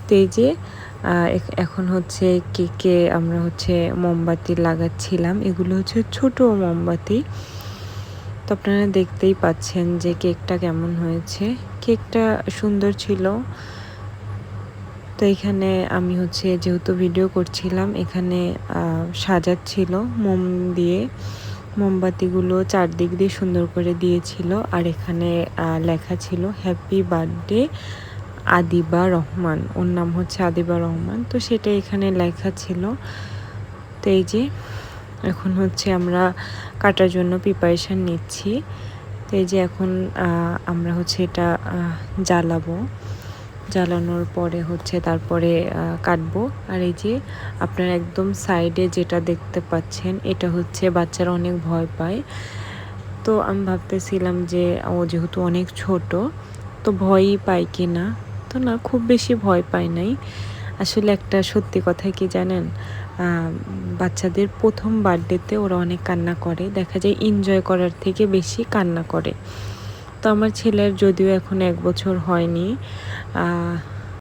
তো এই যে এখন হচ্ছে কেকে আমরা হচ্ছে মোমবাতি লাগাচ্ছিলাম। এগুলো হচ্ছে ছোট মোমবাতি। তো আপনারা দেখতেই পাচ্ছেন যে কেকটা কেমন হয়েছে। কেকটা সুন্দর ছিল। তো এখানে আমি হচ্ছে যেহেতু ভিডিও করছিলাম, এখানে সাজাচ্ছিল মোম দিয়ে। মোমবাতিগুলো চারদিক দিয়ে সুন্দর করে দিয়েছিল। আর এখানে লেখা ছিল হ্যাপি বার্থডে আদিবা রহমান। ওর নাম হচ্ছে আদিবা রহমান। তো সেটা এখানে লেখা ছিল। তো এই যে এখন হচ্ছে আমরা কাটার জন্য প্রিপারেশান নিচ্ছি। তো এই যে এখন আমরা হচ্ছে এটা জ্বালাবো। জ্বালানোর পরে হচ্ছে তারপরে কাটবো। আর এই যে আপনারা একদম সাইডে যেটা দেখতে পাচ্ছেন, এটা হচ্ছে বাচ্চারা অনেক ভয় পায়। তো আমি ভাবতেছিলাম যে ও যেহেতু অনেক ছোট, তো ভয়ই পায় কি না। তো না, খুব বেশি ভয় পায় নাই। আসলে একটা সত্যি কথা কি জানেন, বাচ্চাদের প্রথম বার্থডেতে ওরা অনেক কান্না করে, দেখা যায় এনজয় করার থেকে বেশি কান্না করে। তো আমার ছেলের যদিও এখন 1 বছর হয়নি,